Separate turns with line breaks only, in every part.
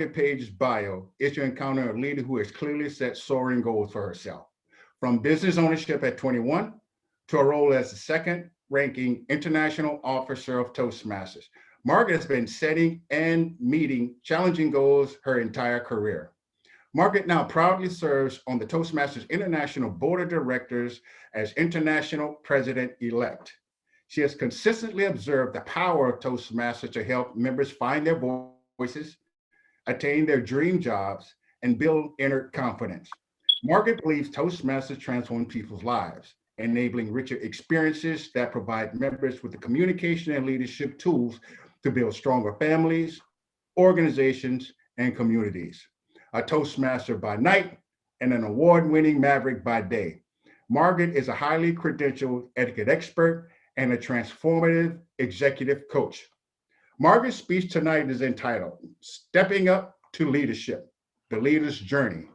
Page's bio is to encounter a leader who has clearly set soaring goals for herself. From business ownership at 21 to a role as the second ranking international officer of Toastmasters, Margaret has been setting and meeting challenging goals her entire career. Margaret now proudly serves on the Toastmasters International Board of Directors as International President-elect. She has consistently observed the power of Toastmasters to help members find their voices, attain their dream jobs, and build inner confidence. Margaret believes Toastmasters transform people's lives, enabling richer experiences that provide members with the communication and leadership tools to build stronger families, organizations, and communities. A Toastmaster by night and an award-winning maverick by day, Margaret is a highly credentialed etiquette expert and a transformative executive coach. Margaret's speech tonight is entitled, Stepping Up to Leadership, The Leader's Journey.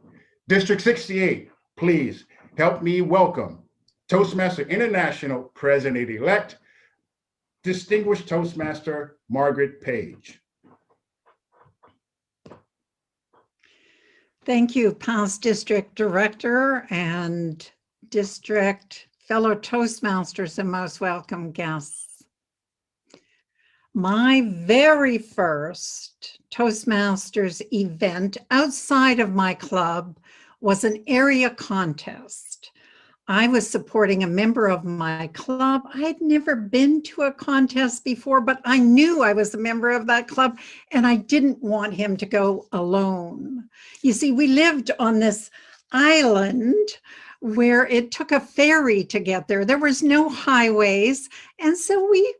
District 68, please help me welcome Toastmaster International President-elect, Distinguished Toastmaster Margaret Page.
Thank you, past district director and district fellow Toastmasters and most welcome guests. My very first Toastmasters event outside of my club was an area contest. I was supporting a member of my club. I had never been to a contest before, but I knew I was a member of that club and I didn't want him to go alone. You see, we lived on this island where it took a ferry to get there. There was no highways. And so we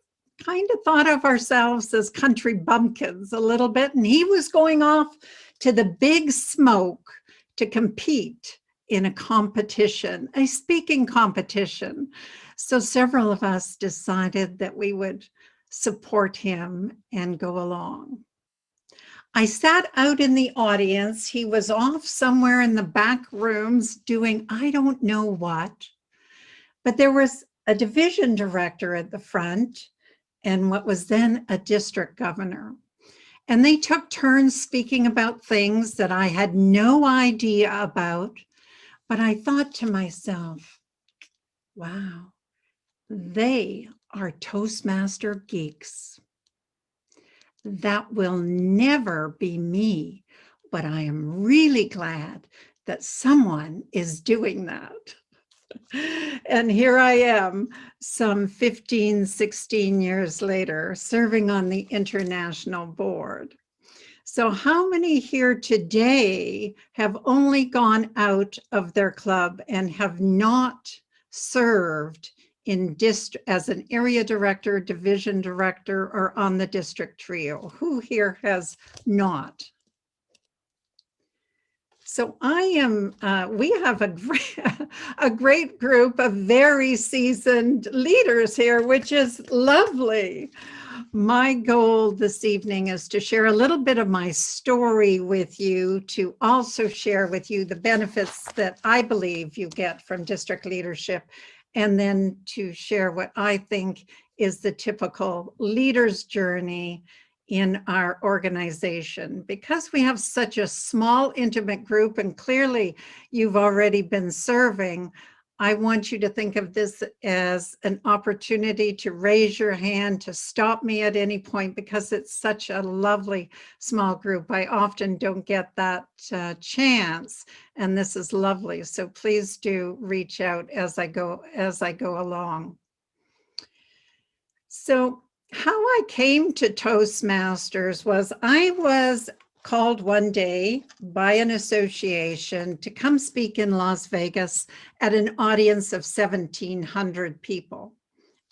kind of thought of ourselves as country bumpkins a little bit. And he was going off to the big smoke to compete in a competition, a speaking competition. So several of us decided that we would support him and go along. I sat out in the audience. He was off somewhere in the back rooms doing I don't know what, but there was a division director at the front and what was then a district governor. And they took turns speaking about things that I had no idea about. But I thought to myself, wow, they are Toastmaster geeks. That will never be me, but I am really glad that someone is doing that. And here I am, some 15, 16 years later, serving on the international board. So how many here today have only gone out of their club and have not served in as an area director, division director, or on the district trio? Who here has not? So I am, we have a great group of very seasoned leaders here, which is lovely. My goal this evening is to share a little bit of my story with you, to also share with you the benefits that I believe you get from district leadership, and then to share what I think is the typical leader's journey in our organization. Because we have such a small, intimate group, and clearly you've already been serving, I want you to think of this as an opportunity to raise your hand, to stop me at any point, because it's such a lovely small group. I often don't get that chance, and this is lovely. So please do reach out as I go along. So how I came to Toastmasters was I was called one day by an association to come speak in Las Vegas at an audience of 1,700 people.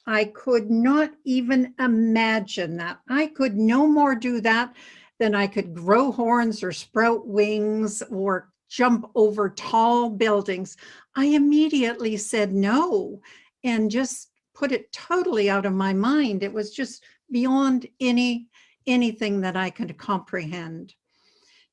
I could not even imagine that. I could no more do that than I could grow horns or sprout wings or jump over tall buildings. I immediately said no and just put it totally out of my mind. It was just beyond anything that I could comprehend.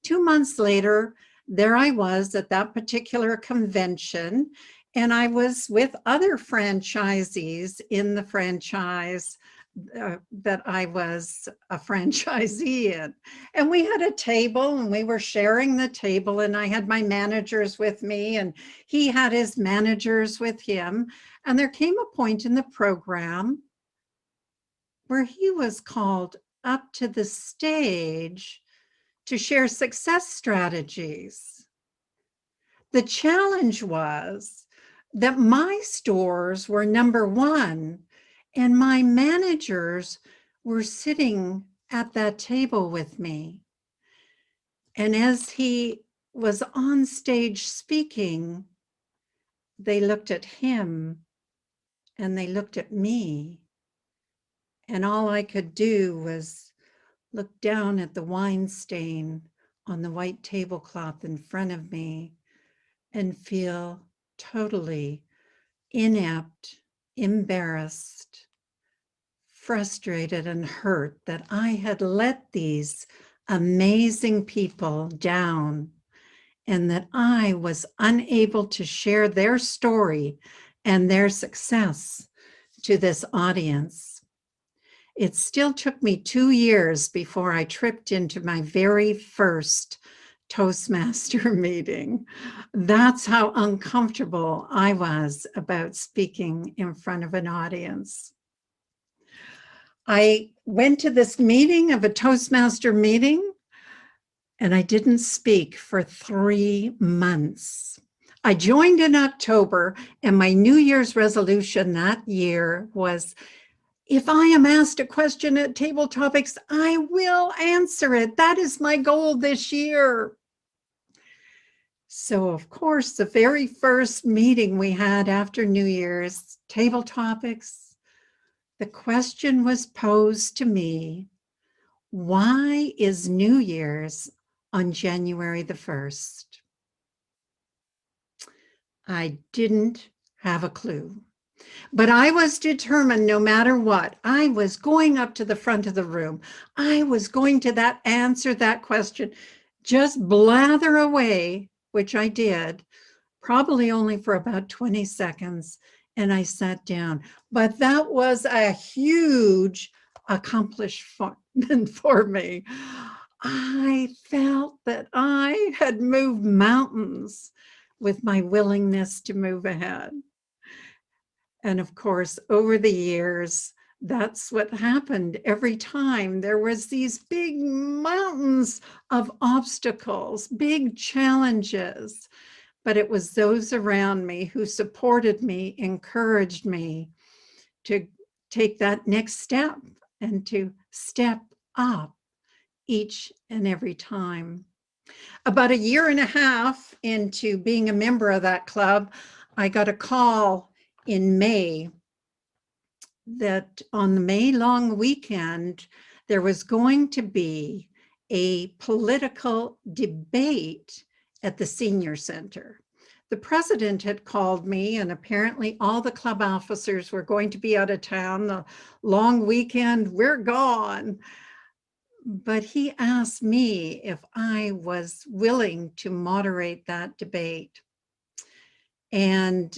2 months later, there I was at that particular convention, and I was with other franchisees in the franchise that I was a franchisee in. And we had a table and we were sharing the table, and I had my managers with me and he had his managers with him. And there came a point in the program where he was called up to the stage to share success strategies. The challenge was that my stores were number one, and my managers were sitting at that table with me. And as he was on stage speaking, they looked at him and they looked at me. And all I could do was look down at the wine stain on the white tablecloth in front of me and feel totally inept, embarrassed, frustrated, and hurt that I had let these amazing people down and that I was unable to share their story and their success to this audience. It still took me 2 years before I tripped into my very first Toastmaster meeting. That's how uncomfortable I was about speaking in front of an audience. I went to this meeting of a Toastmaster meeting, and I didn't speak for 3 months. I joined in October, and my New Year's resolution that year was, if I am asked a question at Table Topics, I will answer it. That is my goal this year. So, of course, the very first meeting we had after New Year's, Table Topics, the question was posed to me, why is New Year's on January the 1st? I didn't have a clue, but I was determined no matter what, I was going up to the front of the room. I was going to answer that question, just blather away, which I did, probably only for about 20 seconds, and I sat down. But that was a huge accomplishment for me. I felt that I had moved mountains with my willingness to move ahead. And of course, over the years, that's what happened every time. There was these big mountains of obstacles, big challenges, but it was those around me who supported me, encouraged me to take that next step and to step up each and every time. About 1.5 years into being a member of that club, I got a call in May that on the May long weekend, there was going to be a political debate at the senior center. The president had called me, and apparently all the club officers were going to be out of town. The long weekend, we're gone. But he asked me if I was willing to moderate that debate. And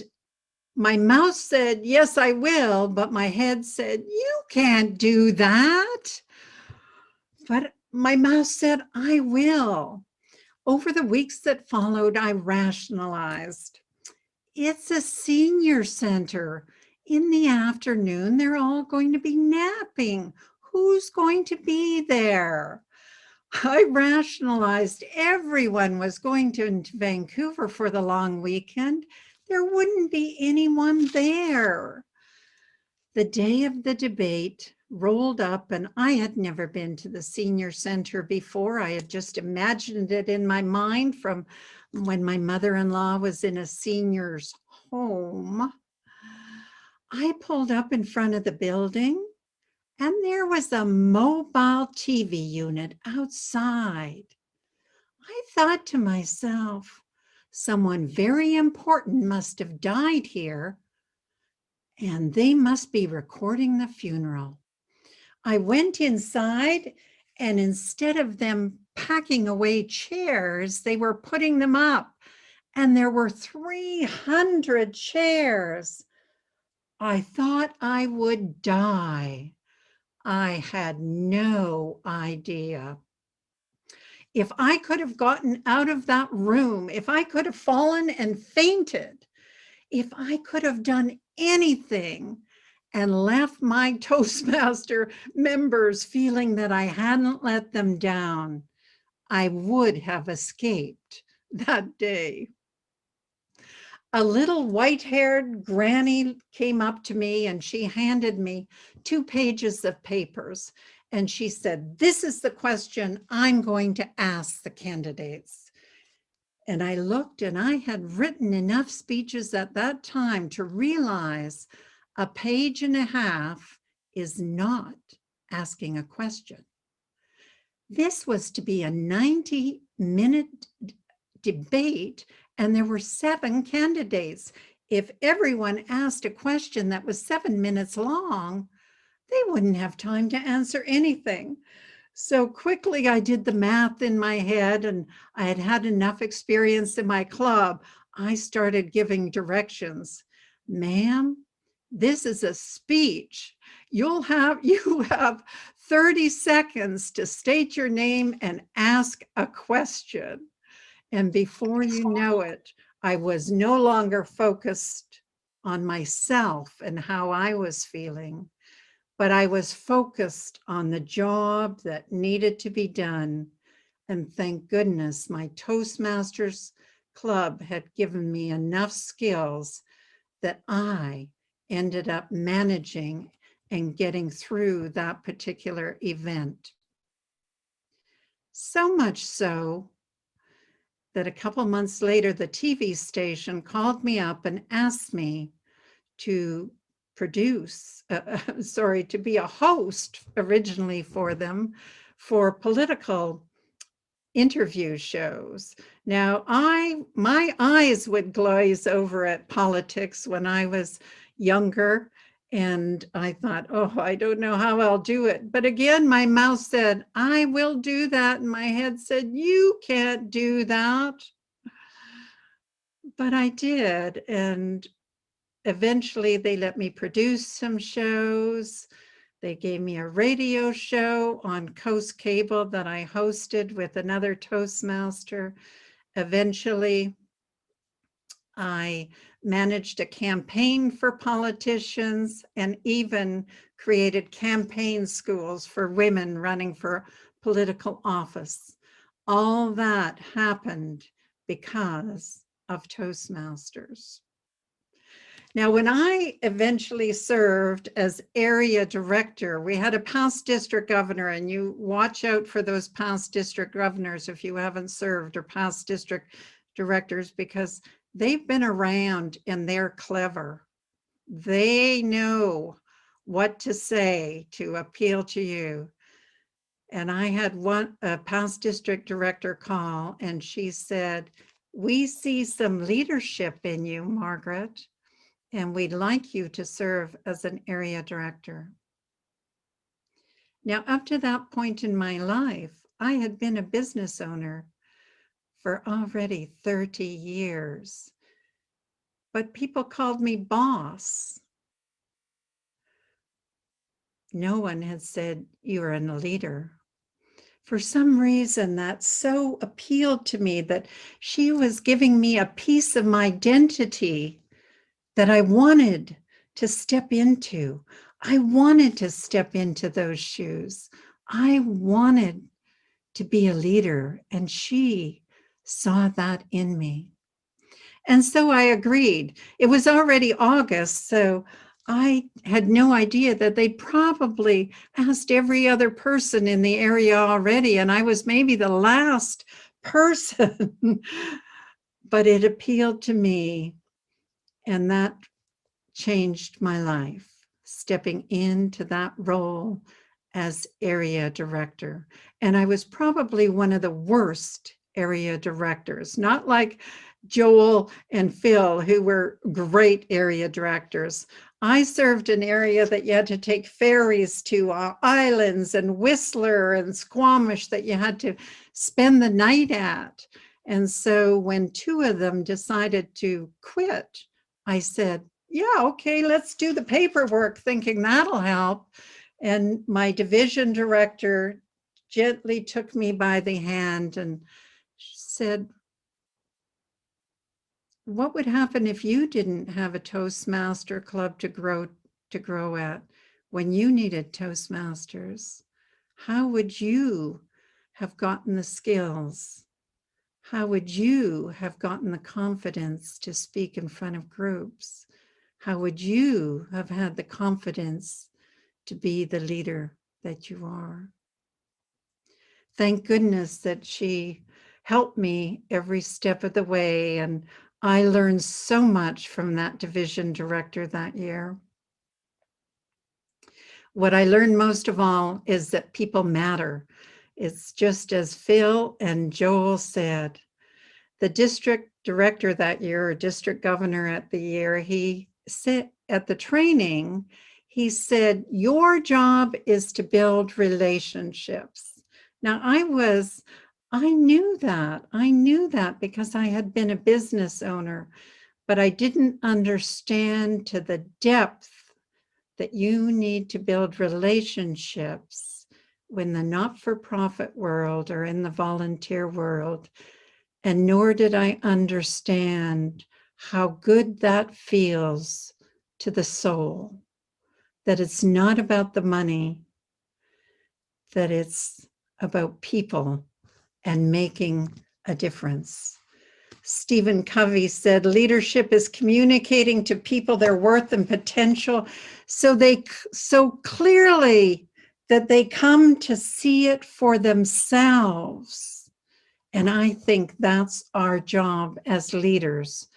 my mouth said, yes, I will, but my head said, you can't do that. But my mouth said, I will. Over the weeks that followed, I rationalized. It's a senior center. In the afternoon, they're all going to be napping. Who's going to be there? I rationalized everyone was going to Vancouver for the long weekend. There wouldn't be anyone there. The day of the debate rolled up, and I had never been to the senior center before. I had just imagined it in my mind from when my mother-in-law was in a senior's home. I pulled up in front of the building, and there was a mobile TV unit outside. I thought to myself, someone very important must have died here, and they must be recording the funeral. I went inside, and instead of them packing away chairs, they were putting them up, and there were 300 chairs. I thought I would die. I had no idea. If I could have gotten out of that room, if I could have fallen and fainted, if I could have done anything and left my Toastmaster members feeling that I hadn't let them down, I would have escaped that day. A little white-haired granny came up to me and she handed me 2 pages of papers. And she said, "This is the question I'm going to ask the candidates." And I looked, and I had written enough speeches at that time to realize a page and a half is not asking a question. This was to be a 90-minute debate, and there were 7 candidates. If everyone asked a question that was 7 minutes long, they wouldn't have time to answer anything. So quickly I did the math in my head, and I had had enough experience in my club. I started giving directions. "Ma'am, this is a speech. You have 30 seconds to state your name and ask a question." And before you know it, I was no longer focused on myself and how I was feeling, but I was focused on the job that needed to be done. And thank goodness my Toastmasters club had given me enough skills that I ended up managing and getting through that particular event. So much so that a couple months later, the TV station called me up and asked me to to be a host originally for them for political interview shows. Now, my eyes would glaze over at politics when I was younger, and I thought, oh, I don't know how I'll do it. But again, my mouth said, I will do that. And my head said, you can't do that. But I did. And eventually they let me produce some shows. They gave me a radio show on Coast Cable that I hosted with another Toastmaster. Eventually, I managed a campaign for politicians and even created campaign schools for women running for political office. All that happened because of Toastmasters. Now, when I eventually served as area director, we had a past district governor, and you watch out for those past district governors if you haven't served, or past district directors, because they've been around and they're clever. They know what to say to appeal to you. And I had a past district director call, and she said, "We see some leadership in you, Margaret, and we'd like you to serve as an area director." Now, up to that point in my life, I had been a business owner for already 30 years, but people called me boss. No one had said, "You're a leader." For some reason, that so appealed to me, that she was giving me a piece of my identity that I wanted to step into. I wanted to step into those shoes. I wanted to be a leader, and she saw that in me. And so I agreed. It was already August, so I had no idea that they'd probably asked every other person in the area already, and I was maybe the last person. But it appealed to me, and that changed my life, stepping into that role as area director. And I was probably one of the worst area directors, not like Joel and Phil, who were great area directors. I served an area that you had to take ferries to islands and Whistler and Squamish that you had to spend the night at. And so when 2 of them decided to quit, I said, yeah, okay, let's do the paperwork, thinking that'll help. And my division director gently took me by the hand and said, what would happen if you didn't have a Toastmaster club to grow at when you needed Toastmasters? How would you have gotten the skills? How would you have gotten the confidence to speak in front of groups? How would you have had the confidence to be the leader that you are? Thank goodness that she helped me every step of the way, and I learned so much from that division director that year. What I learned most of all is that people matter. It's just as Phil and Joel said. The district director that year, or district governor at the year, he said at the training, he said, your job is to build relationships. Now I knew that because I had been a business owner, but I didn't understand to the depth that you need to build relationships when the not-for-profit world or in the volunteer world. And nor did I understand how good that feels to the soul, that it's not about the money, that it's about people and making a difference. Stephen Covey said, leadership is communicating to people their worth and potential so clearly that they come to see it for themselves. And I think that's our job as leaders,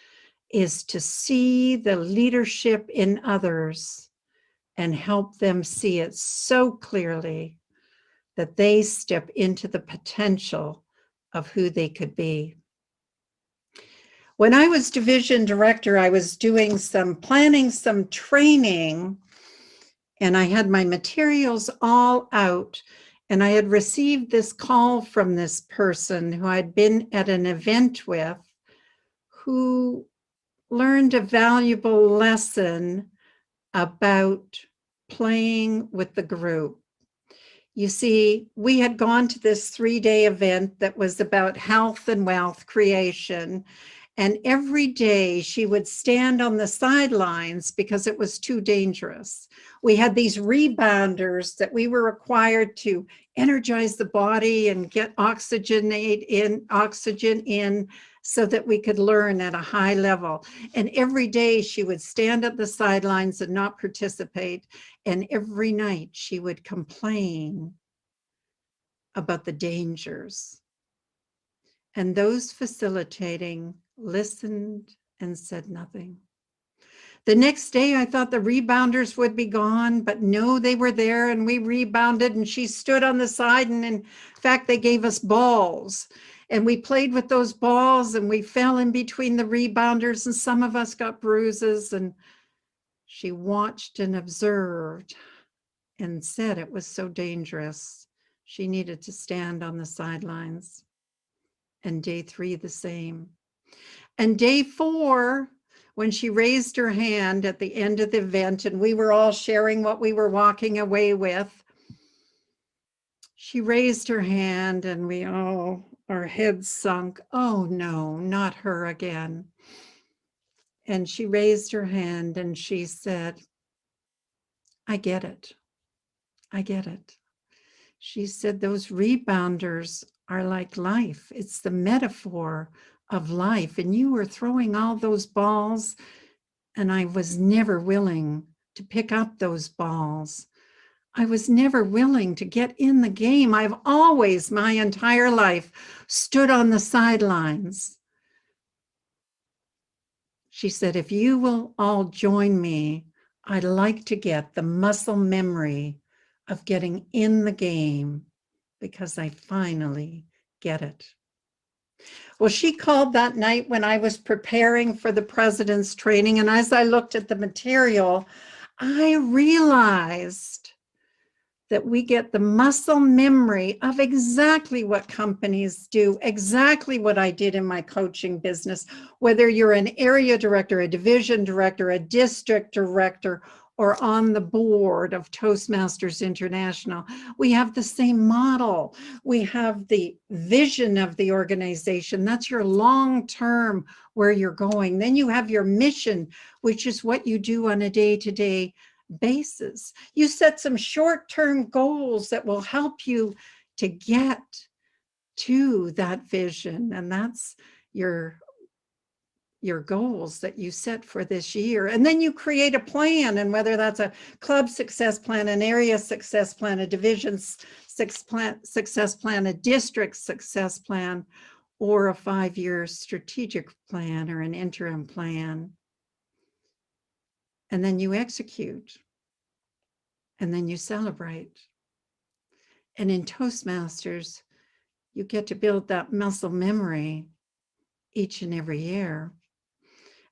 is to see the leadership in others and help them see it so clearly that they step into the potential of who they could be. When I was division director, I was planning some training, and I had my materials all out, and I had received this call from this person who I'd been at an event with, who learned a valuable lesson about playing with the group. You see, we had gone to this 3-day event that was about health and wealth creation. And every day she would stand on the sidelines because it was too dangerous. We had these rebounders that we were required to energize the body and get oxygen in so that we could learn at a high level. And every day she would stand at the sidelines and not participate. And every night she would complain about the dangers. And those facilitating listened and said nothing. The next day, I thought the rebounders would be gone, but no, they were there, and we rebounded, and she stood on the side, and in fact, they gave us balls, and we played with those balls, and we fell in between the rebounders, and some of us got bruises, and she watched and observed and said it was so dangerous. She needed to stand on the sidelines. And day 3, the same. And day 4, when she raised her hand at the end of the event and we were all sharing what we were walking away with, she raised her hand and we all, our heads sunk. Oh no, not her again. And she raised her hand and she said, I get it. I get it. She said, those rebounders are like life. It's the metaphor of life. And you were throwing all those balls, and I was never willing to pick up those balls. I was never willing to get in the game. I've always, my entire life, stood on the sidelines. She said, if you will all join me, I'd like to get the muscle memory of getting in the game, because I finally get it. Well, she called that night when I was preparing for the president's training. And as I looked at the material, I realized that we get the muscle memory of exactly what companies do, exactly what I did in my coaching business, whether you're an area director, a division director, a district director, or on the board of Toastmasters International. We have the same model. We have the vision of the organization. That's your long-term where you're going. Then you have your mission, which is what you do on a day-to-day basis. You set some short-term goals that will help you to get to that vision. And that's your goals that you set for this year. And then you create a plan, and whether that's a club success plan, an area success plan, a division success plan, a district success plan, or a 5-year strategic plan or an interim plan. And then you execute, and then you celebrate. And in Toastmasters, you get to build that muscle memory each and every year.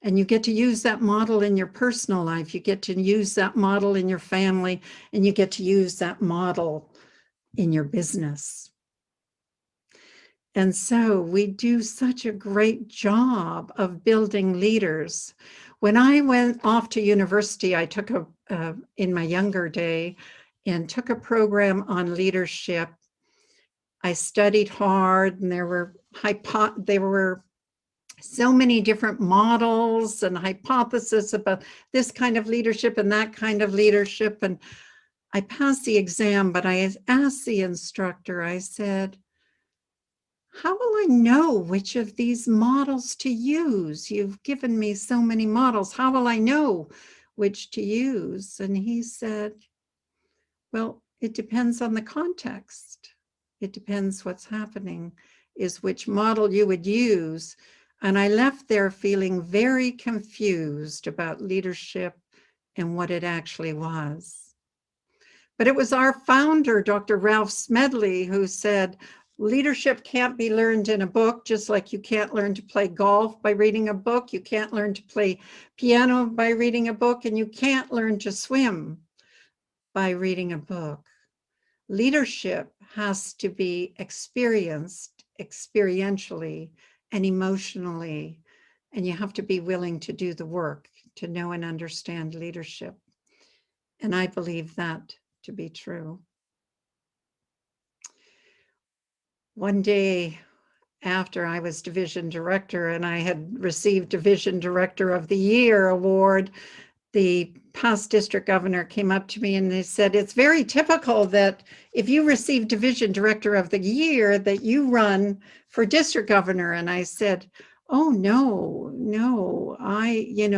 And you get to use that model in your personal life. You get to use that model in your family, and you get to use that model in your business. And so we do such a great job of building leaders. When I went off to university, I took in my younger day, and took a program on leadership. I studied hard, and there were so many different models and hypotheses about this kind of leadership and that kind of leadership. And I passed the exam, but I asked the instructor, I said, how will I know which of these models to use? You've given me so many models. How will I know which to use? And he said, well, it depends on the context. It depends what's happening, is which model you would use. And I left there feeling very confused about leadership and what it actually was. But it was our founder, Dr. Ralph Smedley, who said, leadership can't be learned in a book, just like you can't learn to play golf by reading a book. You can't learn to play piano by reading a book, and you can't learn to swim by reading a book. Leadership has to be experienced experientially and emotionally, and you have to be willing to do the work to know and understand leadership. And I believe that to be true. One day after I was division director and I had received Division Director of the Year award, the past district governor came up to me and they said, it's very typical that if you receive Division Director of the Year that you run for district governor. And I said, oh, no,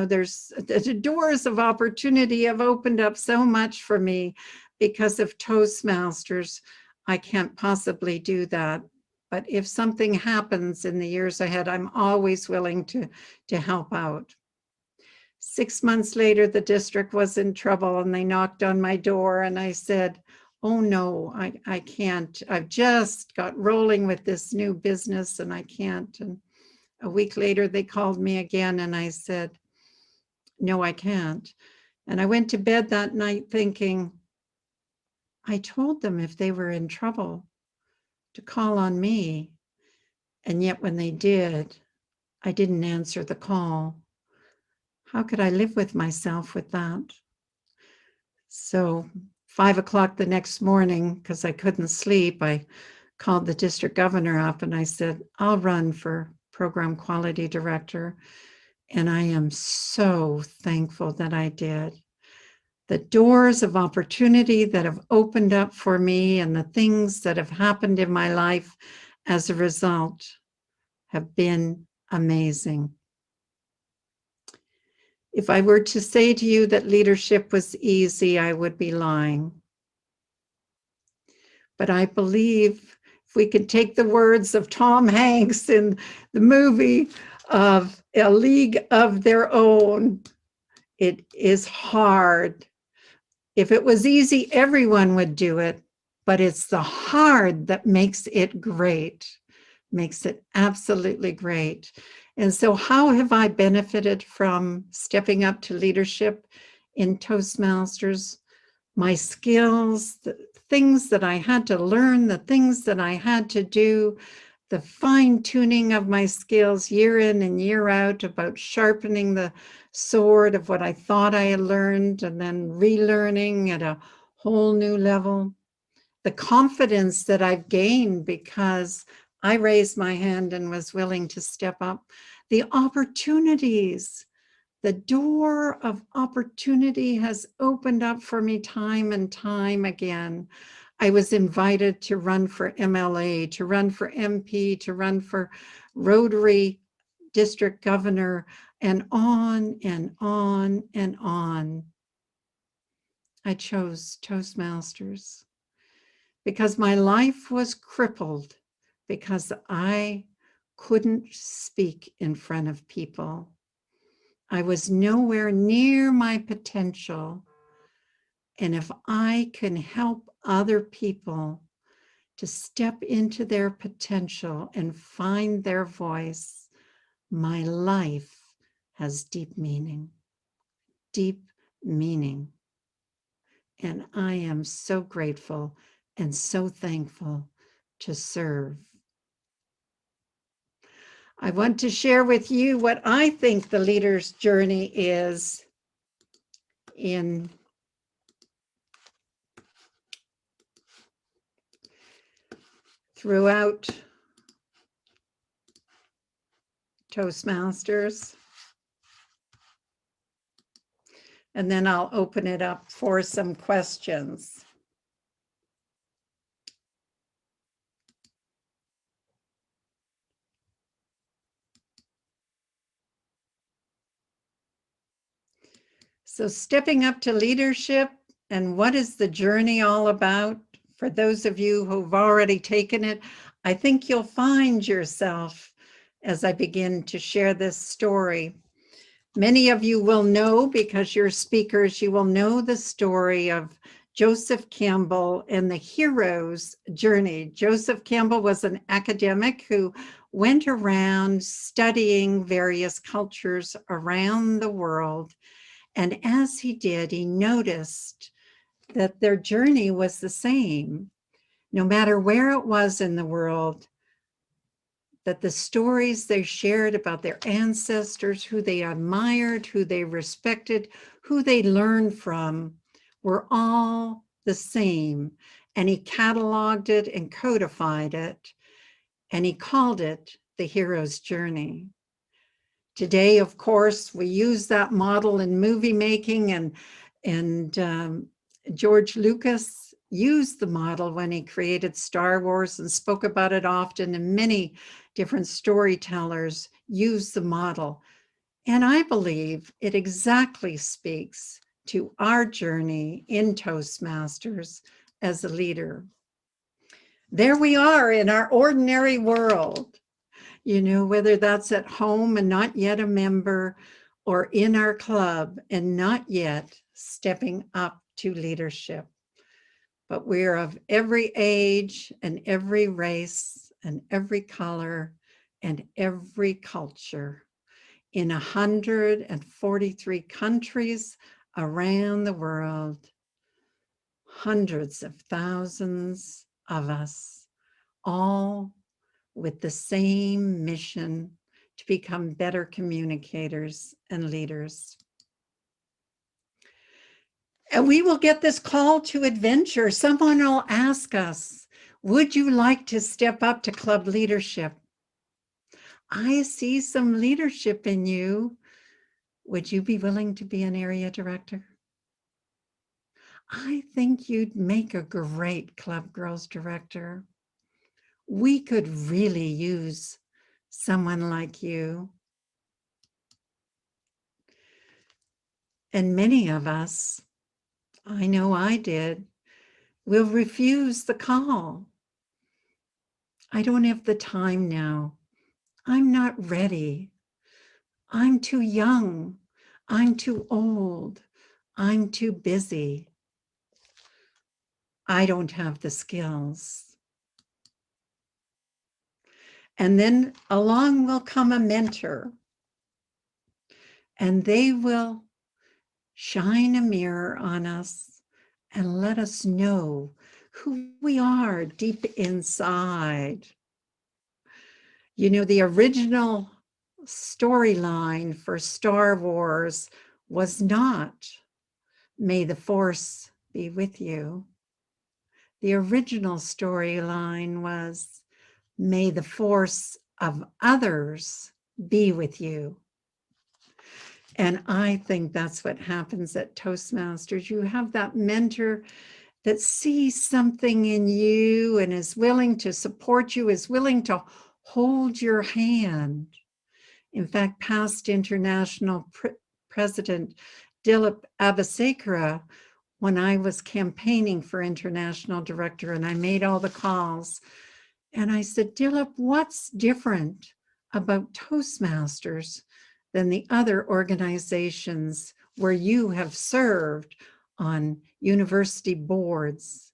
there's the doors of opportunity have opened up so much for me because of Toastmasters. I can't possibly do that. But if something happens in the years ahead, I'm always willing to help out. 6 months later, the district was in trouble and they knocked on my door and I said, oh no, I can't. I've just got rolling with this new business and I can't. And a week later, they called me again and I said, no, I can't. And I went to bed that night thinking, I told them if they were in trouble to call on me. And yet when they did, I didn't answer the call. How could I live with myself with that? So 5 o'clock the next morning, because I couldn't sleep, I called the district governor up and I said, I'll run for program quality director. And I am so thankful that I did. The doors of opportunity that have opened up for me and the things that have happened in my life as a result have been amazing. If I were to say to you that leadership was easy, I would be lying. But I believe if we could take the words of Tom Hanks in the movie of A League of Their Own, it is hard. If it was easy, everyone would do it, but it's the hard that makes it great, makes it absolutely great. And so how have I benefited from stepping up to leadership in Toastmasters? My skills, the things that I had to learn, the things that I had to do, the fine tuning of my skills year in and year out, about sharpening the sword of what I thought I had learned and then relearning at a whole new level. The confidence that I've gained because I raised my hand and was willing to step up. The opportunities, the door of opportunity has opened up for me time and time again. I was invited to run for MLA, to run for MP, to run for Rotary District Governor, and on and on and on. I chose Toastmasters because my life was crippled because I couldn't speak in front of people. I was nowhere near my potential. And if I can help other people to step into their potential and find their voice, my life has deep meaning, deep meaning. And I am so grateful and so thankful to serve. I want to share with you what I think the leader's journey is in throughout Toastmasters. And then I'll open it up for some questions. So stepping up to leadership, and what is the journey all about? For those of you who've already taken it, I think you'll find yourself as I begin to share this story. Many of you will know, because you're speakers, you will know the story of Joseph Campbell and the hero's journey. Joseph Campbell was an academic who went around studying various cultures around the world. And as he did, he noticed that their journey was the same, no matter where it was in the world, that the stories they shared about their ancestors, who they admired, who they respected, who they learned from, were all the same. And he cataloged it and codified it, and he called it the hero's journey. Today, of course, we use that model in movie making, and George Lucas used the model when he created Star Wars and spoke about it often, and many different storytellers use the model. And I believe it exactly speaks to our journey in Toastmasters as a leader. There we are in our ordinary world. You know, whether that's at home and not yet a member, or in our club and not yet stepping up to leadership. But we're of every age and every race and every color and every culture in 143 countries around the world. Hundreds of thousands of us, all with the same mission to become better communicators and leaders. And we will get this call to adventure. Someone will ask us, would you like to step up to club leadership? I see some leadership in you. Would you be willing to be an area director? I think you'd make a great club girls director. We could really use someone like you. And many of us, I know I did, will refuse the call. I don't have the time now. I'm not ready. I'm too young. I'm too old. I'm too busy. I don't have the skills. And then along will come a mentor, and they will shine a mirror on us and let us know who we are deep inside. You know, the original storyline for Star Wars was not "May the Force be with you." The original storyline was "May the force of others be with you." And I think that's what happens at Toastmasters. You have that mentor that sees something in you and is willing to support you, is willing to hold your hand. In fact, past international president Dilip Abhisekera, when I was campaigning for international director and I made all the calls, and I said, Dilip, what's different about Toastmasters than the other organizations where you have served on university boards?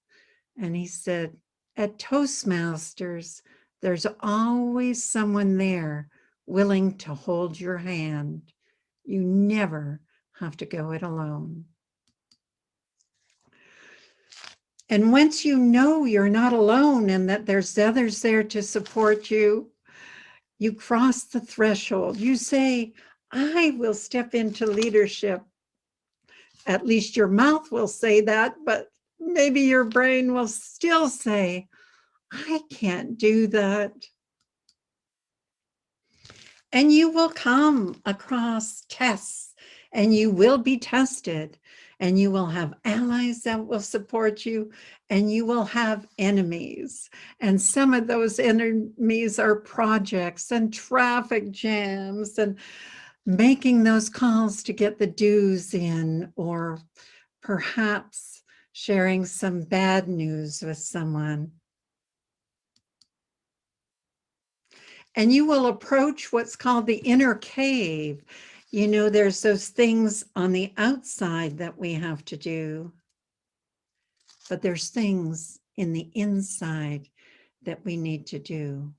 And he said, at Toastmasters, there's always someone there willing to hold your hand. You never have to go it alone. And once you know you're not alone and that there's others there to support you, you cross the threshold. You say, I will step into leadership. At least your mouth will say that, but maybe your brain will still say, I can't do that. And you will come across tests and you will be tested and you will have allies that will support you and you will have enemies. And some of those enemies are projects and traffic jams and making those calls to get the dues in, or perhaps sharing some bad news with someone. And you will approach what's called the inner cave. You know, there's those things on the outside that we have to do, but there's things in the inside that we need to do,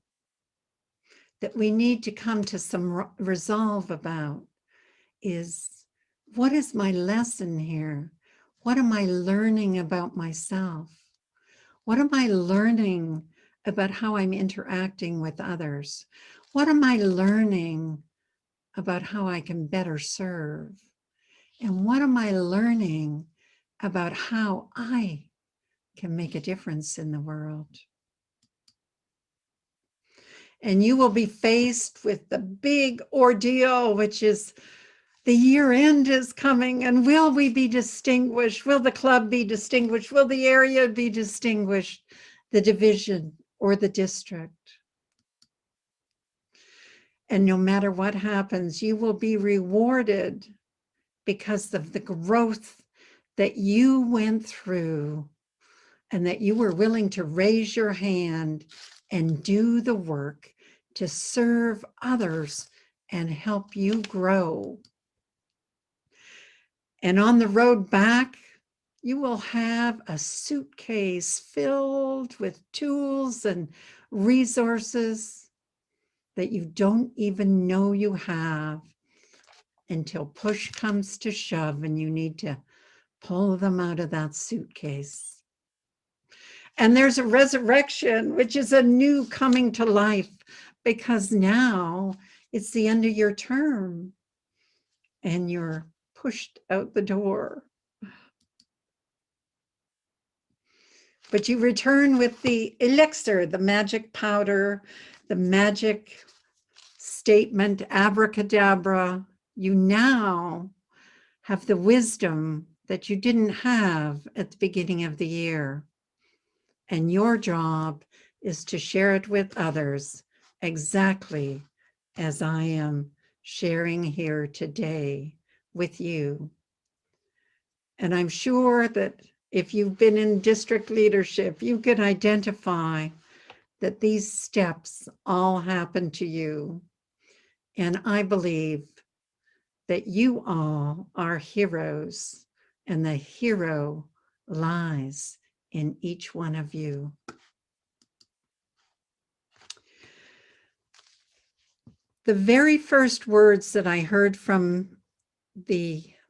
that we need to come to some resolve about. Is, what is my lesson here? What am I learning about myself? What am I learning about how I'm interacting with others? What am I learning about how I can better serve? And what am I learning about how I can make a difference in the world? And you will be faced with the big ordeal, which is the year end is coming, and will we be distinguished? Will the club be distinguished? Will the area be distinguished? The division or the district? And no matter what happens, you will be rewarded because of the growth that you went through and that you were willing to raise your hand and do the work to serve others and help you grow. And on the road back, you will have a suitcase filled with tools and resources that you don't even know you have until push comes to shove and you need to pull them out of that suitcase. And there's a resurrection, which is a new coming to life, because now it's the end of your term and you're pushed out the door. But you return with the elixir, the magic powder, the magic statement, abracadabra. You now have the wisdom that you didn't have at the beginning of the year. And your job is to share it with others, exactly as I am sharing here today with you. And I'm sure that if you've been in district leadership, you can identify that these steps all happen to you. And I believe that you all are heroes, and the hero lies in each one of you. The very first words that I heard from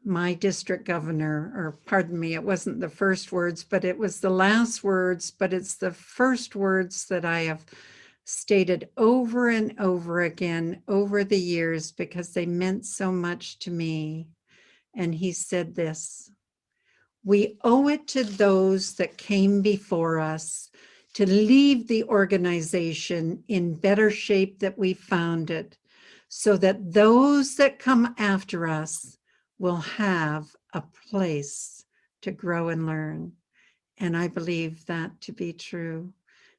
my district governor, or pardon me, it wasn't the first words, but it was the last words, but it's the first words that I have stated over and over again over the years because they meant so much to me. And he said this: we owe it to those that came before us to leave the organization in better shape that we found it, so that those that come after us will have a place to grow and learn. And I believe that to be true.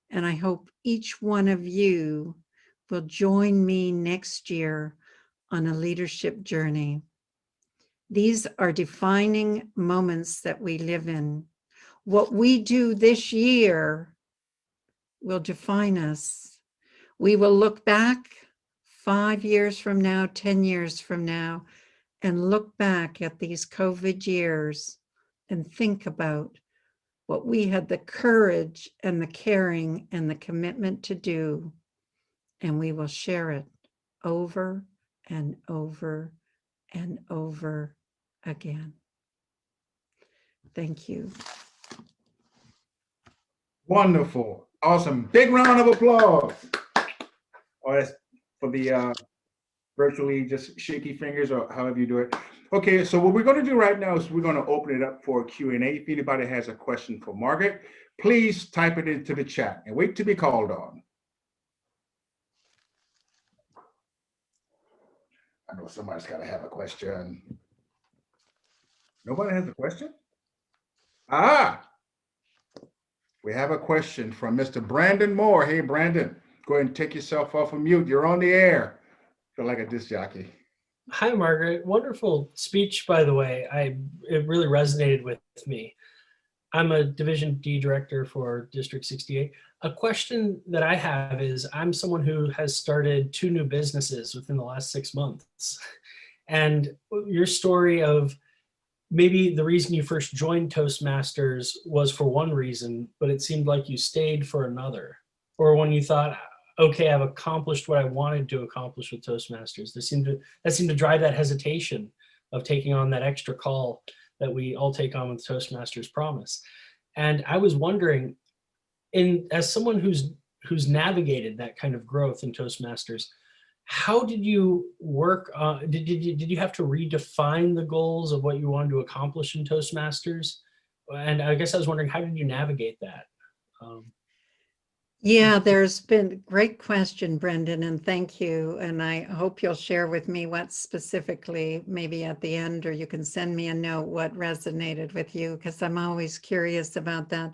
And I hope each one of you will join me next year on a leadership journey. These are defining moments that we live in. What we do this year will define us. We will look back 5 years from now, 10 years from now, and look back at these COVID years and think about what we had the courage and the caring and the commitment to do, and we will share it over and over and over again. Thank you.
Wonderful. Awesome. Big round of applause. Oh, that's for the virtually just shaky fingers, or however you do it. Okay, so what we're going to do right now is we're going to open it up for Q&A. If anybody has a question for Margaret, please type it into the chat and wait to be called on. I know somebody's got to have a question. Nobody has a question? Ah, we have a question from Mr. Brandon Moore. Hey, Brandon, go ahead and take yourself off of mute. You're on the air. Feel like a disc jockey.
Hi, Margaret. Wonderful speech, by the way. It really resonated with me. I'm a Division D director for District 68. A question that I have is, I'm someone who has started 2 new businesses within the last 6 months. And your story of maybe the reason you first joined Toastmasters was for one reason, but it seemed like you stayed for another. Or when you thought, okay, I've accomplished what I wanted to accomplish with Toastmasters. That seemed to drive that hesitation of taking on that extra call that we all take on with Toastmasters Promise. And I was wondering, as someone who's navigated that kind of growth in Toastmasters, how did you work? Did you have to redefine the goals of what you wanted to accomplish in Toastmasters? And I guess I was wondering, how did you navigate that?
Yeah, there's been great question, Brendan, and thank you. And I hope you'll share with me what specifically, maybe at the end, or you can send me a note what resonated with you, because I'm always curious about that.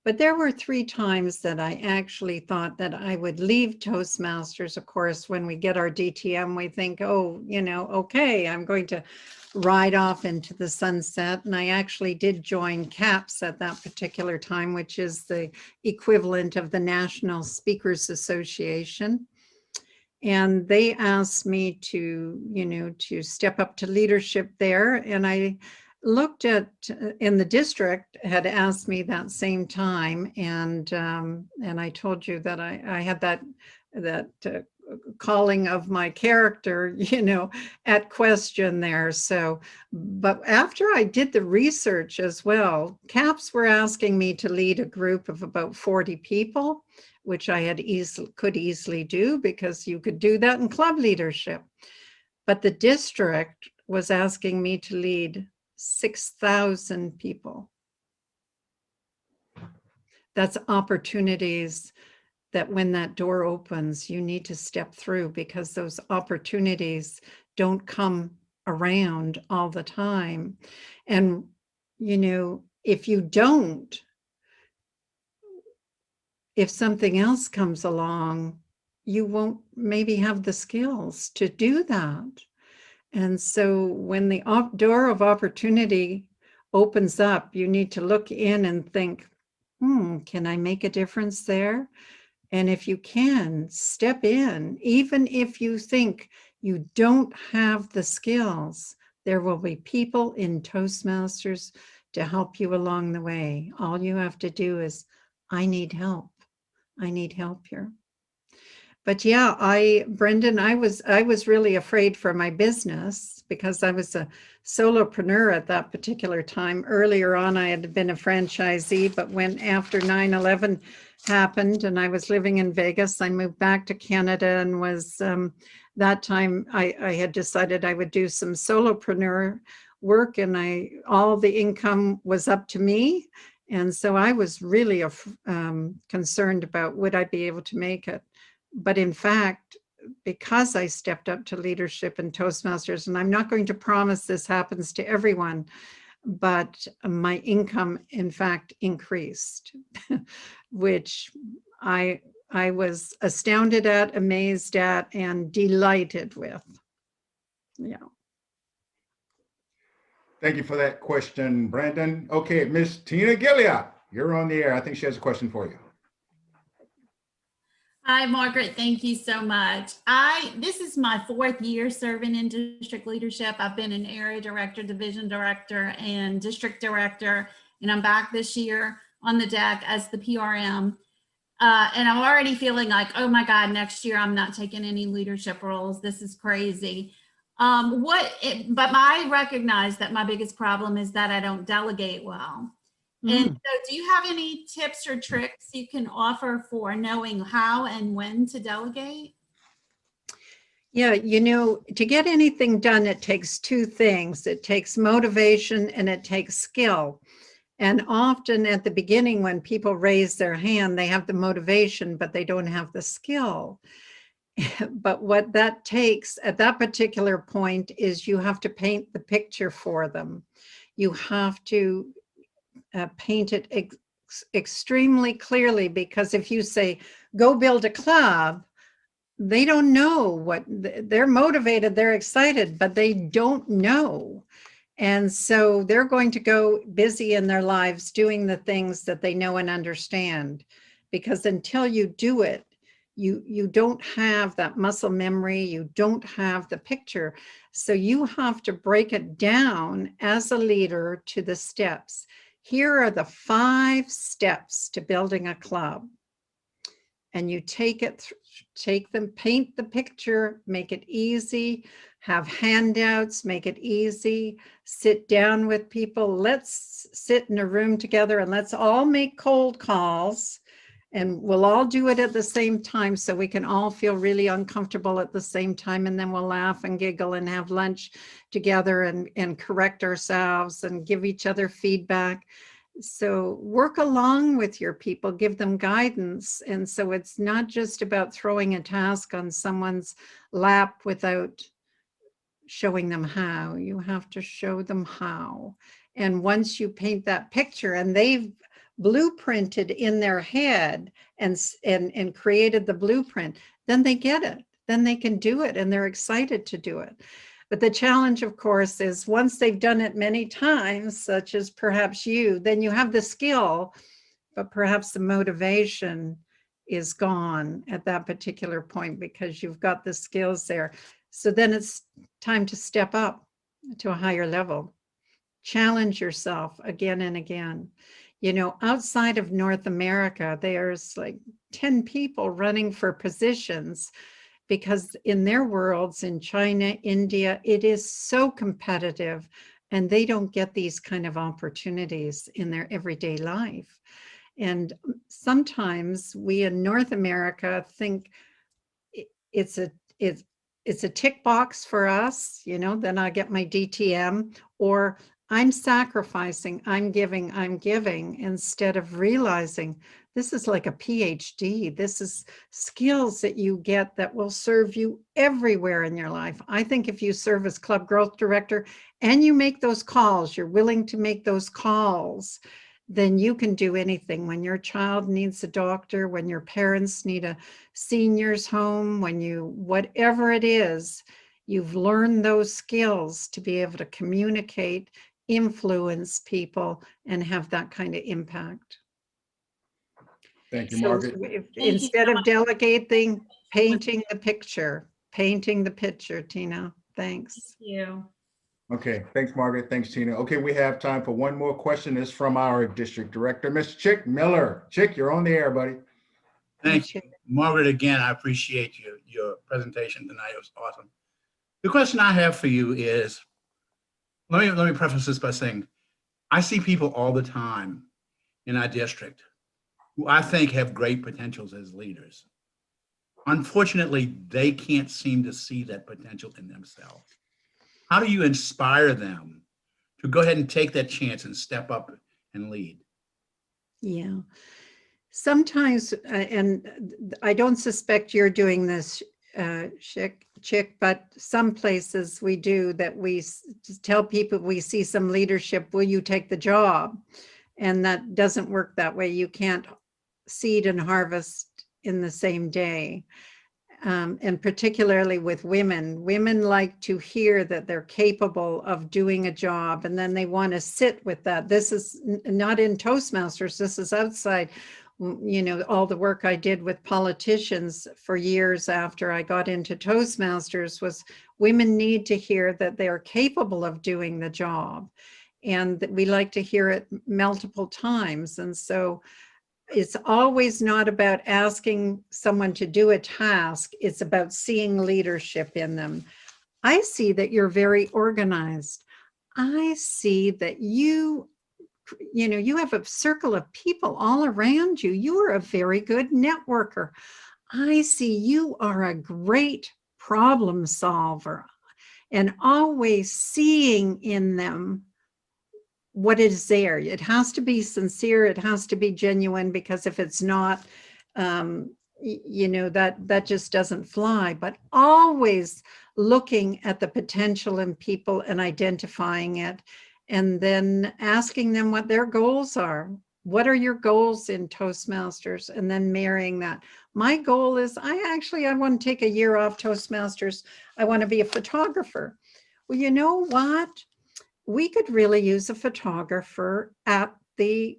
But there were 3 times that I actually thought that I would leave Toastmasters. Of course, when we get our DTM, we think, oh, okay, I'm going to ride off into the sunset. And I actually did join CAPS at that particular time, which is the equivalent of the National Speakers Association. And they asked me to step up to leadership there. And I looked at, in the district had asked me that same time. And I told you that I had that calling of my character, at question there. So, but after I did the research as well, CAPS were asking me to lead a group of about 40 people, which I could easily do, because you could do that in club leadership. But the district was asking me to lead 6,000 people. That's opportunities that when that door opens, you need to step through, because those opportunities don't come around all the time. And, if you don't, if something else comes along, you won't maybe have the skills to do that. And so when the door of opportunity opens up, you need to look in and think, can I make a difference there? And if you can, step in. Even if you think you don't have the skills, there will be people in Toastmasters to help you along the way. All you have to do is, I need help. I need help here. But yeah, Brendan, I was really afraid for my business because I was a solopreneur at that particular time. Earlier on, I had been a franchisee, but when after 9/11 happened and I was living in Vegas, I moved back to Canada and was, that time I had decided I would do some solopreneur work, and all the income was up to me. And so I was really concerned about would I be able to make it. But in fact, because I stepped up to leadership in Toastmasters, and I'm not going to promise this happens to everyone, but my income, in fact, increased, which I was astounded at, amazed at, and delighted with. Yeah.
Thank you for that question, Brandon. Okay, Miss Tina Gilliard, you're on the air. I think she has a question for you.
Hi, Margaret. Thank you so much. This is my 4th year serving in district leadership. I've been an area director, division director, and district director, and I'm back this year on the deck as the PRM. And I'm already feeling like, oh my God, next year I'm not taking any leadership roles. This is crazy. But I recognize that my biggest problem is that I don't delegate well. And so do you have any tips or tricks you can offer for knowing how and when to delegate?
Yeah, to get anything done, it takes 2 things. It takes motivation and it takes skill. And often at the beginning, when people raise their hand, they have the motivation, but they don't have the skill. But what that takes at that particular point is you have to paint the picture for them. You have to paint it extremely clearly, because if you say, go build a club, they don't know what, they're motivated, they're excited, but they don't know. And so they're going to go busy in their lives doing the things that they know and understand, because until you do it, you don't have that muscle memory, you don't have the picture. So you have to break it down as a leader to the steps. Here are the 5 steps to building a club. And you take them, paint the picture, make it easy, have handouts, make it easy, sit down with people. Let's sit in a room together and let's all make cold calls, and we'll all do it at the same time so we can all feel really uncomfortable at the same time. And then we'll laugh and giggle and have lunch together and correct ourselves and give each other feedback. So work along with your people, give them guidance. And so it's not just about throwing a task on someone's lap without showing them how. You have to show them how. And once you paint that picture and they've blueprinted in their head and created the blueprint, then they get it, then they can do it, and they're excited to do it. But the challenge, of course, is once they've done it many times, such as perhaps you, then you have the skill, but perhaps the motivation is gone at that particular point because you've got the skills there. So then it's time to step up to a higher level. Challenge yourself again and again. Outside of North America, there's like 10 people running for positions, because in their worlds, in China, India, it is so competitive, and they don't get these kind of opportunities in their everyday life. And sometimes we in North America think it's a tick box for us, then I get my DTM, or I'm sacrificing, I'm giving, instead of realizing this is like a PhD. This is skills that you get that will serve you everywhere in your life. I think if you serve as club growth director and you make those calls, you're willing to make those calls, then you can do anything. When your child needs a doctor, when your parents need a senior's home, whatever it is, you've learned those skills to be able to communicate, influence people, and have that kind of impact.
Thank you,
So
Margaret.
instead of delegating, painting the picture, Tina. Thanks.
Thank you.
Okay, thanks, Margaret. Thanks, Tina. Okay, we have time for one more question. It's from our district director, Ms. Chick Miller. Chick, you're on the air, buddy.
Thank you. Margaret, again, I appreciate your presentation tonight. It was awesome. The question I have for you is, let me preface this by saying, I see people all the time in our district who I think have great potentials as leaders. Unfortunately, they can't seem to see that potential in themselves. How do you inspire them to go ahead and take that chance and step up and lead?
Yeah. Sometimes, and I don't suspect you're doing this, Chick, but some places we do that we just tell people we see some leadership, will you take the job? And that doesn't work that way. You can't seed and harvest in the same day. And particularly with women like to hear that they're capable of doing a job, and then they want to sit with that. This is not in Toastmasters, this is outside. You know, all the work I did with politicians for years after I got into Toastmasters was women need to hear that they're capable of doing the job. And we like to hear it multiple times. And so it's always not about asking someone to do a task. It's about seeing leadership in them. I see that you're very organized. I see that you have a circle of people all around you. You are a very good networker. I see you are a great problem solver and always seeing in them what is there. It has to be sincere. It has to be genuine, because if it's not, that just doesn't fly. But always looking at the potential in people and identifying it, and then asking them what their goals are. What are your goals in Toastmasters? And then marrying that. My goal is I want to take a year off Toastmasters. I want to be a photographer. Well, you know what? We could really use a photographer at the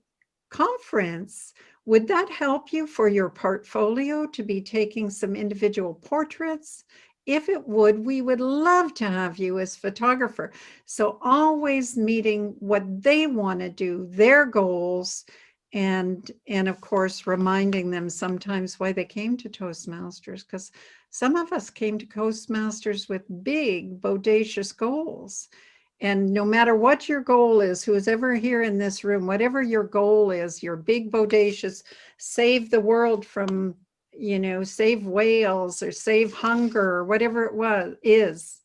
conference. Would that help you for your portfolio to be taking some individual portraits? If it would, we would love to have you as photographer. So always meeting what they want to do, their goals, and of course, reminding them sometimes why they came to Toastmasters, because some of us came to Toastmasters with big, bodacious goals. And no matter what your goal is, who is ever here in this room, whatever your goal is, your big, bodacious, save the world from, save whales or save hunger or whatever it is,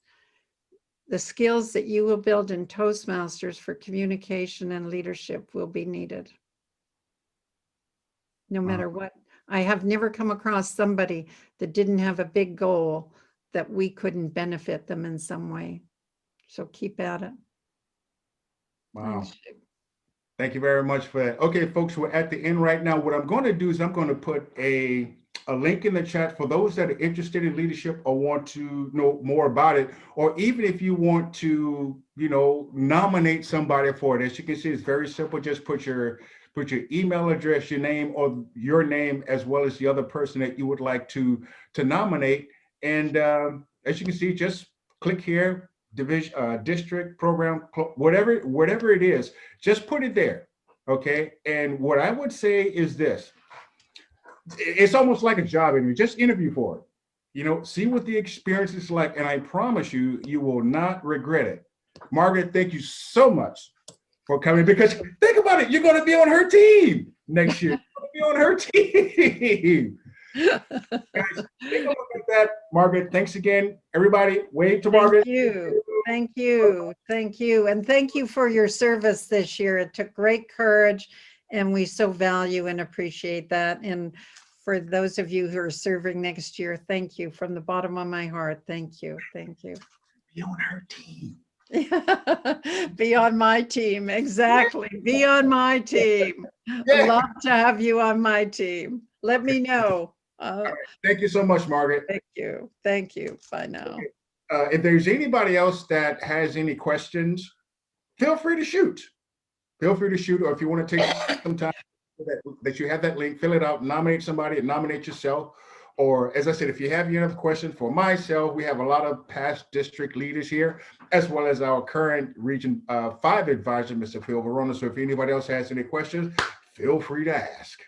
the skills that you will build in Toastmasters for communication and leadership will be needed. No matter what. I have never come across somebody that didn't have a big goal that we couldn't benefit them in some way. So keep at it.
Wow.
Thanks.
Thank you very much for that. Okay, folks, we're at the end right now. What I'm going to do is I'm going to put a link in the chat for those that are interested in leadership or want to know more about it, or even if you want to, nominate somebody for it. As you can see, it's very simple. Just put your email address, your name, or your name, as well as the other person that you would like to nominate. And as you can see, just click here. Division, district, program, whatever it is, just put it there, okay? And what I would say is this: it's almost like a job interview. Just interview for it. See what the experience is like, and I promise you, you will not regret it. Margaret, thank you so much for coming, because think about it, you're going to be on her team next year. You're going to be on her team. Guys, take a look at that. Margaret, thanks again. Everybody, wave to Margaret.
Thank you. And thank you for your service this year. It took great courage, and we so value and appreciate that. And for those of you who are serving next year, thank you from the bottom of my heart. Thank you.
Be on her team.
Be on my team. Exactly. Be on my team.
Yeah.
Love to have you on my team. Let me know.
Thank you so much, Margaret.
Thank you. Bye now.
If there's anybody else that has any questions, feel free to shoot. Or if you want to take some time that you have that link, fill it out, nominate somebody, and nominate yourself. Or as I said, if you have any other questions for myself, we have a lot of past district leaders here, as well as our current Region 5 advisor, Mr. Phil Verona. So if anybody else has any questions, feel free to ask.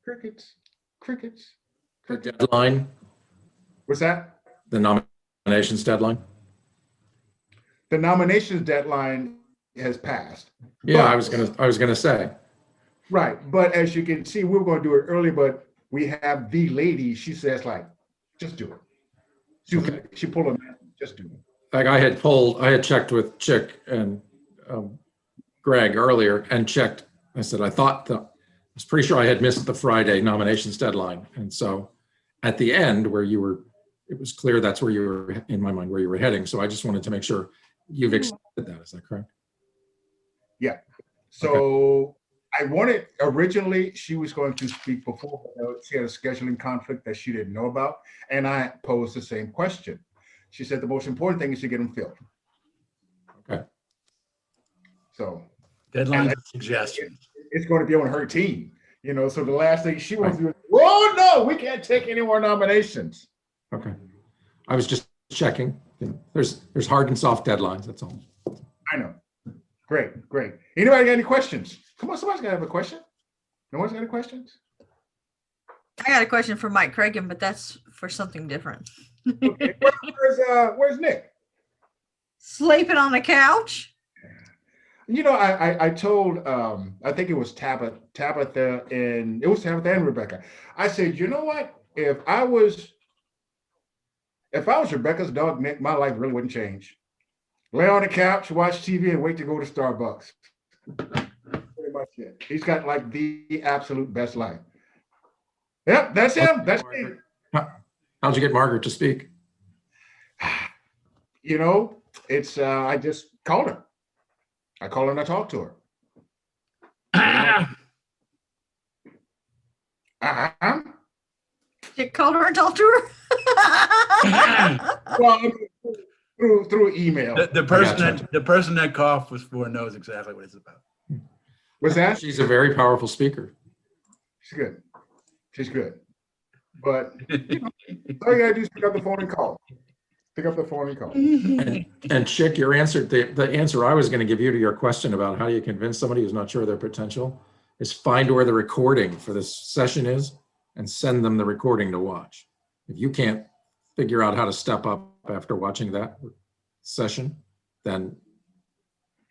Crickets, crickets,
The
crickets.
deadline,
What's that?
the nominations deadline.
The nominations deadline has passed.
Yeah,
But-
I was gonna say.
Right, but as you can see, we were going to do it early, but we have the lady, she says like, just do it. She pulled a, just do it.
Like I had checked with Chick and Greg earlier and checked. I said, I was pretty sure I had missed the Friday nominations deadline. And so at the end where it was clear that's where you were, in my mind, where you were heading. So I just wanted to make sure you've accepted that. Is that correct?
Yeah. So I wanted, originally, she was going to speak before, but she had a scheduling conflict that she didn't know about. And I posed the same question. She said the most important thing is to get them filled.
Okay.
So
Deadlines and suggestions.
it's going to be on her team, so the last thing she wants to do is, oh, no, we can't take any more nominations.
Okay. I was just checking. There's hard and soft deadlines. That's all.
I know. Great. Anybody got any questions? Come on, somebody's got to have a question. No one's got any questions?
I got a question for Mike Cragen, but that's for something different.
Okay. Where's Nick?
Sleeping on the couch?
I told, I think it was Tabitha and Rebecca. I said, you know what? If I was Rebecca's dog, Nick, my life really wouldn't change. Lay on the couch, watch TV, and wait to go to Starbucks. Pretty much it. He's got like the absolute best life. Yep, that's him. That's me.
How'd you get Margaret to speak?
It's I just called her. I call her and I talk to her.
You called her and talked to her?
Well, through email.
The person that coughed was for knows exactly what it's about.
What's that?
She's a very powerful speaker.
She's good. But all you gotta do is pick up the phone and call.
And Chick, your answer, the answer I was going to give you to your question about how do you convince somebody who's not sure of their potential is find where the recording for this session is and send them the recording to watch. If you can't figure out how to step up after watching that session, then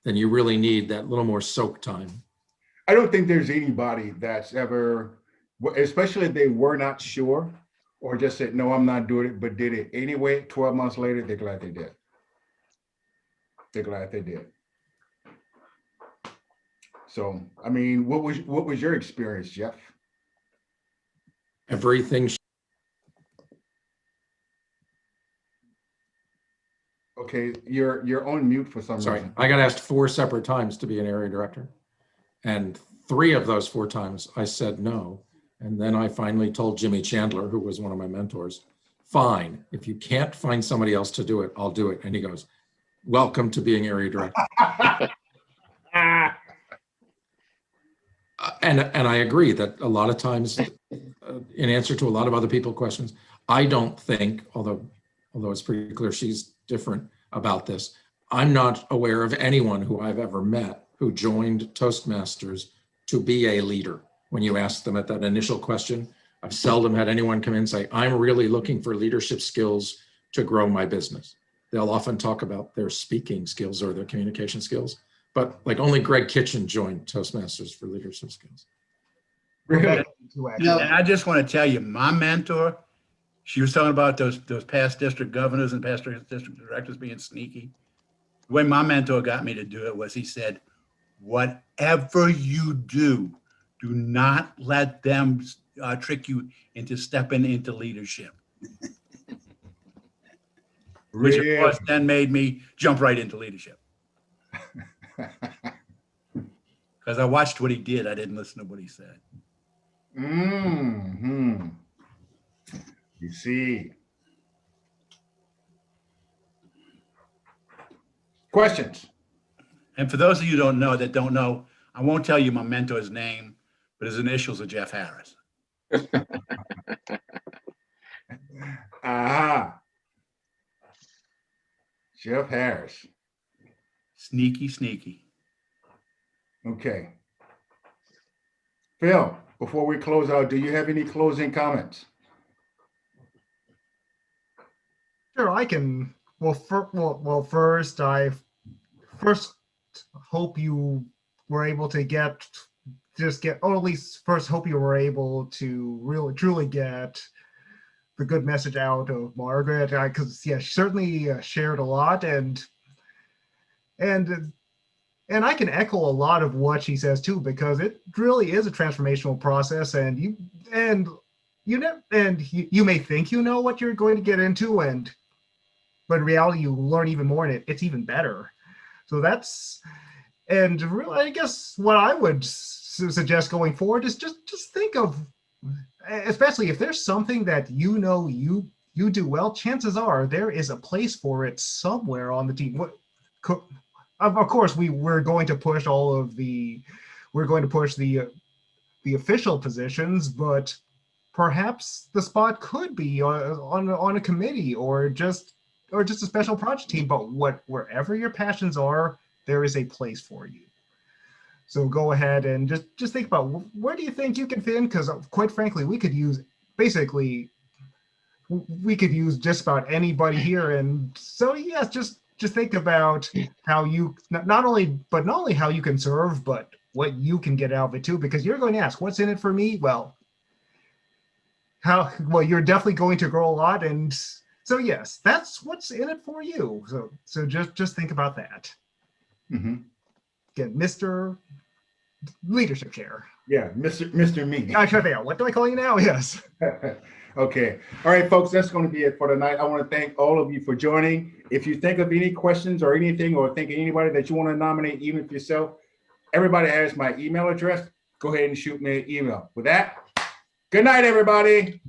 you really need that little more soak time.
I don't think there's anybody that's ever, especially if they were not sure or just said, no, I'm not doing it, but did it anyway. 12 months later, they're glad they did. So, I mean, what was your experience, Jeff?
Everything.
Okay, you're on mute for some
Sorry,
reason.
I got asked 4 separate times to be an area director. And 3 of those 4 times I said no. And then I finally told Jimmy Chandler, who was one of my mentors, fine, if you can't find somebody else to do it, I'll do it. And he goes, welcome to being area director. And I agree that a lot of times, in answer to a lot of other people's questions, I don't think, although it's pretty clear she's different about this, I'm not aware of anyone who I've ever met who joined Toastmasters to be a leader. When you ask them at that initial question, I've seldom had anyone come in and say, I'm really looking for leadership skills to grow my business. They'll often talk about their speaking skills or their communication skills, but like only Greg Kitchen joined Toastmasters for leadership skills.
Really?
And I just want to tell you, my mentor, she was talking about those past district governors and past district directors being sneaky. The way my mentor got me to do it was he said, whatever you do not let them trick you into stepping into leadership. Which of course then made me jump right into leadership. Because I watched what he did. I didn't listen to what he said.
Mm-hmm. You see. Questions?
And for those of you that don't know, I won't tell you my mentor's name, but his initials are Jeff Harris.
Aha. Jeff Harris.
Sneaky.
Okay. Phil. before we close out, do you have any closing comments?
Sure, I can. Well, first, I first hope you were able to or at least first hope you were able to really truly get the good message out of Margaret, because yeah, she certainly shared a lot, and I can echo a lot of what she says too, because it really is a transformational process, and you may think you know what you're going to get into, but in reality you learn even more, and it's even better. So and really, I guess what I would suggest going forward is just think of, especially if there's something that you know you do well, chances are there is a place for it somewhere on the team. Of course, we're going to push the official positions, but perhaps the spot could be on a committee or just a special project team. But wherever your passions are, there is a place for you. So go ahead and just think about, where do you think you can fit in? Because quite frankly, we could use just about anybody here. And so yes, just think about how you not only how you can serve, but what you can get out of it too. Because you're going to ask, what's in it for me? Well, you're definitely going to grow a lot, and so yes, that's what's in it for you. So just think about that.
Mm-hmm.
Again, Mr. Leadership Chair.
Yeah, Mr. Me.
I try to figure out, what do I call you now? Yes.
Okay. All right, folks, that's going to be it for tonight. I want to thank all of you for joining. If you think of any questions or anything, or think of anybody that you want to nominate, even if yourself, everybody has my email address. Go ahead and shoot me an email. With that, good night, everybody.